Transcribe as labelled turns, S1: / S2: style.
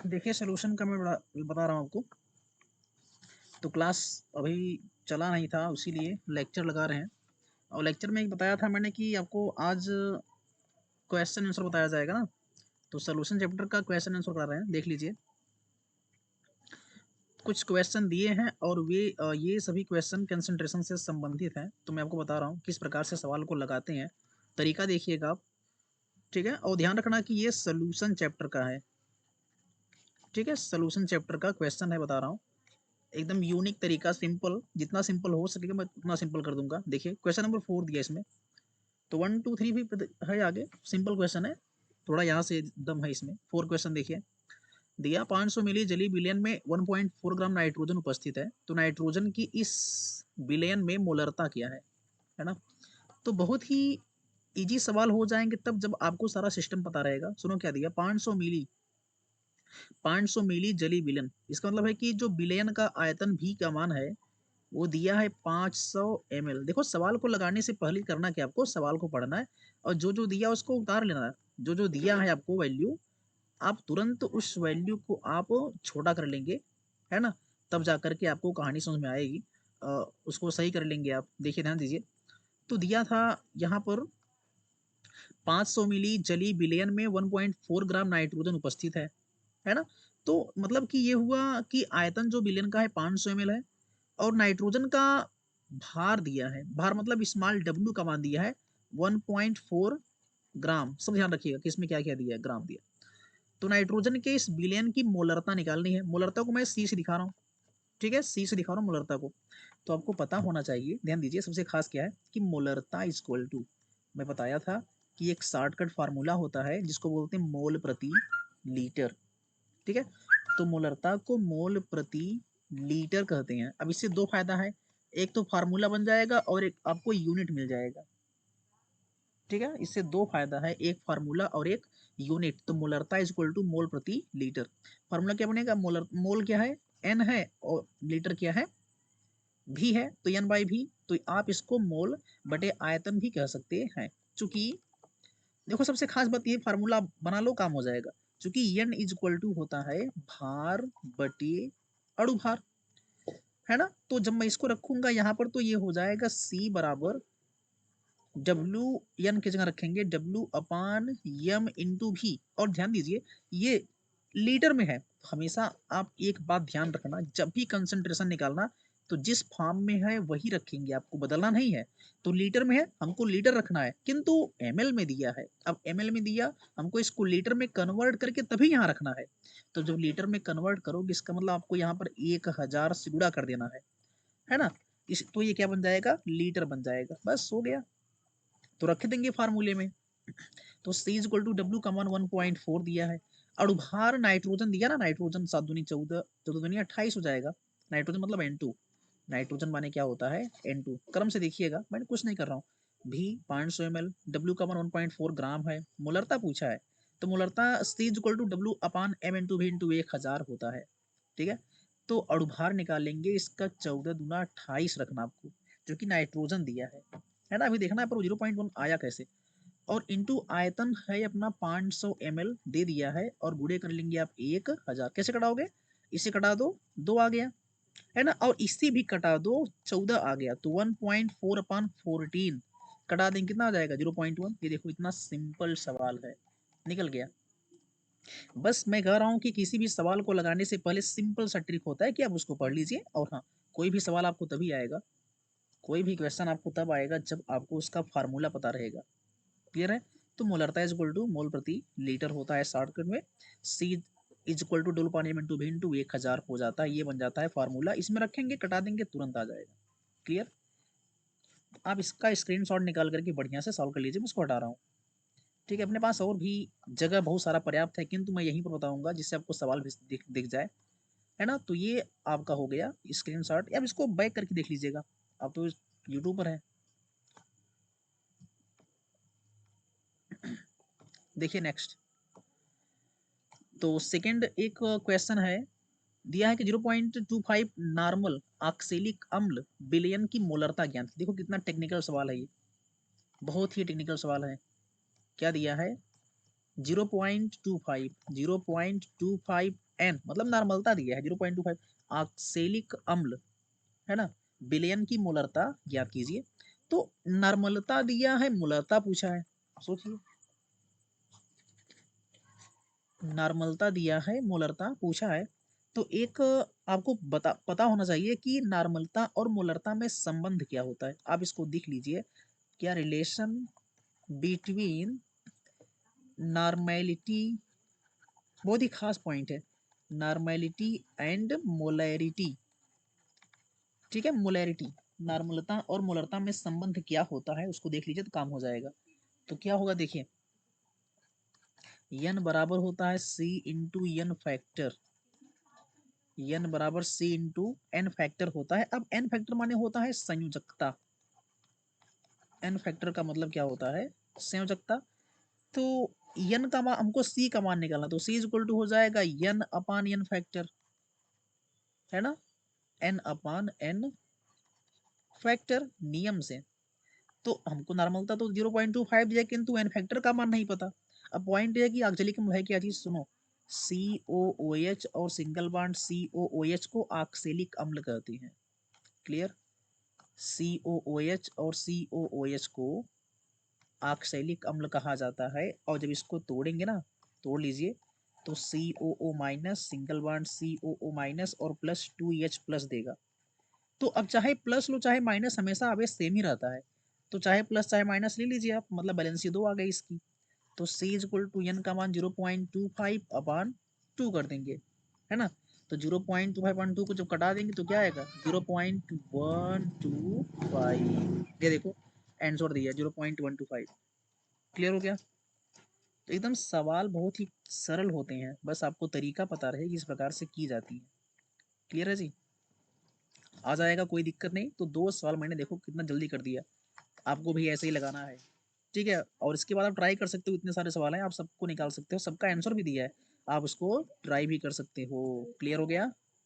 S1: देखिए सॉल्यूशन का मैं बता रहा हूँ आपको। तो क्लास अभी चला नहीं था, इसीलिए लेक्चर लगा रहे हैं। और लेक्चर में एक बताया था मैंने कि आपको आज क्वेश्चन आंसर बताया जाएगा ना। तो सॉल्यूशन चैप्टर का क्वेश्चन आंसर करा रहे हैं, देख लीजिए। कुछ क्वेश्चन दिए हैं और ये सभी क्वेश्चन कंसंट्रेशन से संबंधित हैं। तो मैं आपको बता रहा हूँ किस प्रकार से सवाल को लगाते हैं। तरीका देखिएगा आप, ठीक है। और ध्यान रखना कि ये सॉल्यूशन चैप्टर का है, ठीक है। सॉल्यूशन चैप्टर का क्वेश्चन है, बता रहा हूँ। एकदम यूनिक तरीका, सिंपल, जितना सिंपल हो सकेगा मैं उतना सिंपल कर दूंगा। देखिए क्वेश्चन नंबर 4 दिया इसमें, तो 1 2 3 भी है आगे, सिंपल क्वेश्चन है। थोड़ा यहाँ से दम है इसमें। 4 क्वेश्चन देखिए। दिया 500 मिली जली विलयन में 1.4 ग्राम नाइट्रोजन उपस्थित है, तो नाइट्रोजन की इस विलयन में मोलरता क्या है ना। तो बहुत ही इजी सवाल हो जाएंगे तब जब आपको सारा सिस्टम पता रहेगा। सुनो क्या दिया, 500 मिली जली विलयन, इसका मतलब है कि जो विलयन का आयतन भी का मान है वो दिया है 500 ml। देखो सवाल को लगाने से पहले करना क्या, आपको सवाल को पढ़ना है और जो जो दिया उसको उतार लेना है। जो जो दिया है आपको वैल्यू, आप तुरंत उस वैल्यू को आप छोटा कर लेंगे, है ना। तब जा करके आपको कहानी समझ में आएगी। उसको सही कर लेंगे आप। देखिए ध्यान दीजिए। तो दिया था यहाँ पर 500 मिली जली विलयन में 1.4 ग्राम नाइट्रोजन उपस्थित है ना। तो मतलब कि ये हुआ कि आयतन जो विलयन का है 500 ml है, और नाइट्रोजन का भार दिया है। भार मतलब स्मॉल डब्ल्यू का मान दिया है 1.4 ग्राम। सब ध्यान रखिएगा कि इसमें क्या क्या दिया है, ग्राम दिया। तो नाइट्रोजन के इस विलयन की मोलरता निकालनी है। मोलरता को मैं सी से दिखा रहा हूँ, ठीक है। सी से दिखा रहा हूँ मोलरता को। तो आपको पता होना चाहिए, ध्यान दीजिए, सबसे खास क्या है कि मोलरता इज इक्वल टू, मैं बताया था कि एक शॉर्टकट फार्मूला होता है जिसको बोलते हैं मोल प्रति लीटर, ठीक है। तो मोलरता को मोल प्रति लीटर कहते हैं। अब इससे दो फायदा है, एक तो फार्मूला बन जाएगा और एक आपको यूनिट मिल जाएगा, ठीक है। इससे दो फायदा है, एक फार्मूला और एक यूनिट। तो मोलरता इज इक्वल टू मोल प्रति लीटर। फार्मूला क्या बनेगा, मोल क्या है, एन है, और लीटर क्या है, भी है, तो एन बाई भी। तो आप इसको मोल बटे आयतन भी कह सकते हैं। चूंकि देखो सबसे खास बात ये, फार्मूला बना लो काम हो जाएगा। चूंकि एन इज इक्वल टू होता है भार बटे अणुभार, है ना। तो जब मैं इसको रखूंगा यहाँ पर तो ये हो जाएगा सी बराबर डब्ल्यू, एन की जगह रखेंगे डब्ल्यू अपान यम इंटू भी। और ध्यान दीजिए ये लीटर में है। हमेशा आप एक बात ध्यान रखना, जब भी कंसंट्रेशन निकालना तो जिस फॉर्म में है वही रखेंगे, आपको बदलना नहीं है। तो लीटर में है, हमको लीटर रखना है, किंतु एमएल में दिया है। अब एमएल में दिया, हमको इसको लीटर में कन्वर्ट करके तभी यहाँ रखना है। तो जब लीटर में कन्वर्ट करोगे इसका मतलब आपको यहाँ पर 1000 से गुणा कर देना है ना। इस तो ये क्या बन जाएगा, लीटर बन जाएगा, बस हो गया। तो रख देंगे फार्मूले में। तो C इक्वल टू डब्ल्यू का मान 1.4 दिया है। अणुभार नाइट्रोजन दिया ना, नाइट्रोजन 7 दूनी 14, 14 दूनी 28 हो जाएगा। नाइट्रोजन मतलब N2, नाइट्रोजन माने क्या होता है N2। क्रम से देखिएगा, मैंने कुछ नहीं कर रहा हूँ। भी 500 ml, डब्ल्यू का मान 1.4 ग्राम है, मोलरता पूछा है। तो मोलरता C equal to W upon M into V into 1000 होता है, ठीक है। तो अणुभार निकालेंगे इसका 14 दूना 28 रखना आपको, जो कि नाइट्रोजन दिया है ना। अभी देखना है पर 0.1 आया कैसे। और इंटू आयतन है अपना 500 ml दे दिया है, और गुणे कर लेंगे आप 1000। कैसे कटाओगे, इसे कटा दो, 2 आ गया, है ना। और इससे भी कटा दो, 14 आ गया। तो 1.4 अपान 14 कटा देंगे, कितना आ जाएगा 0.1। ये देखो इतना सिंपल सवाल है, निकल गया। बस मैं कह रहा हूँ कि किसी भी सवाल को लगाने से पहले सिंपल सा ट्रिक होता है कि आप उसको पढ़ लीजिए। और हाँ, कोई भी सवाल आपको तभी आएगा, कोई भी क्वेश्चन आपको तब आएगा जब आपको उसका फार्मूला पता रहेगा। क्लियर है। तो मोलरता इज इक्वल टू मोल प्रति लीटर होता है शॉर्टकट में। सी इज इक्वल टू डोल पानी में इंटू भी इंटू 1000 हो जाता है। ये बन जाता है फार्मूला, इसमें रखेंगे कटा देंगे तुरंत आ जाएगा। क्लियर। आप इसका स्क्रीनशॉट निकाल करके बढ़िया से सॉल्व कर लीजिए, मैं इसको हटा रहा हूँ, ठीक है। अपने पास और भी जगह बहुत सारा पर्याप्त है, किंतु मैं यहीं पर बताऊंगा जिससे आपको सवाल भी दिख जाए, है ना। तो ये आपका हो गया स्क्रीनशॉट। अब इसको बैक करके देख लीजिएगा, आप तो यूट्यूब पर है। देखिए नेक्स्ट। तो सेकंड एक क्वेश्चन है, दिया है कि 0.25 नॉर्मल ऑक्सैलिक अम्ल विलयन की मोलरता ज्ञात कीजिए। देखो कितना टेक्निकल सवाल है ये, बहुत ही टेक्निकल सवाल है। क्या दिया है, 0.25 एन मतलब नॉर्मलता दिया है 0.25। ऑक्सेलिक अम्ल है ना, विलयन की मोलरता ज्ञात कीजिए। तो नॉर्मलता दिया है, मोलरता पूछा है। सोचिए, नॉर्मलता दिया है, मोलरता पूछा है। तो एक आपको पता होना चाहिए कि नॉर्मलता और मोलरता में संबंध क्या होता है। आप इसको देख लीजिए, क्या रिलेशन बिटवीन नॉर्मेलिटी, बहुत ही खास पॉइंट है, नॉर्मेलिटी एंड मोलैरिटी। ठीक है, मोलैरिटी, नॉर्मलता और मोलरता में संबंध क्या होता है उसको देख लीजिए तो काम हो जाएगा। तो क्या होगा देखिए, n बराबर होता है c into n factor, n बराबर c इंटू एन फैक्टर होता है। अब n फैक्टर माने होता है संयोजकता, n फैक्टर का मतलब क्या होता है, संयोजकता। तो n का मान, हमको c का मान निकालना, तो c इज इक्वल टू हो जाएगा n अपान n फैक्टर, है ना, n अपान n फैक्टर नियम से। तो हमको नॉर्मल था तो 0.25 दिया, किंतु एन फैक्टर का मान नहीं पता। अब पॉइंट ये है कि ऑक्जेलिक अम्ल है क्या चीज, सुनो, COOH और सिंगल बॉन्ड COOH को ऑक्सेलिक अम्ल कहते हैं। क्लियर, COOH और COOH को ऑक्सैलिक अम्ल कहा जाता है। और जब इसको तोड़ेंगे ना, तोड़ लीजिए, तो COO minus, single bond COO minus और प्लस 2H प्लस देगा। तो अब चाहे प्लस लो चाहे माइनस, हमेशा आवेश सेम ही रहता है। तो चाहे प्लस चाहे माइनस ले लीजिए आप, मतलब बैलेंसी दो आ गई इसकी। तो C is equal to n का मान 0.25 अपान 2 कर देंगे, है ना। तो 0.25/2 को जब कटा देंगे तो क्या आएगा, 0.125। ये देखो आंसर दिया 0.125। क्लियर हो गया। तो एकदम सवाल बहुत ही सरल होते हैं, बस आपको तरीका पता रहे किस प्रकार से की जाती है। क्लियर है जी, आ जाएगा, कोई दिक्कत नहीं। तो 2 सवाल मैंने देखो कितना जल्दी कर दिया, आपको भी ऐसे ही लगाना है। ठीक है, और इसके बाद आप ट्राई कर सकते हो, इतने सारे सवाल हैं, आप सबको निकाल सकते हो, सबका आंसर भी दिया है, आप उसको ट्राई भी कर सकते हो। क्लियर हो गया।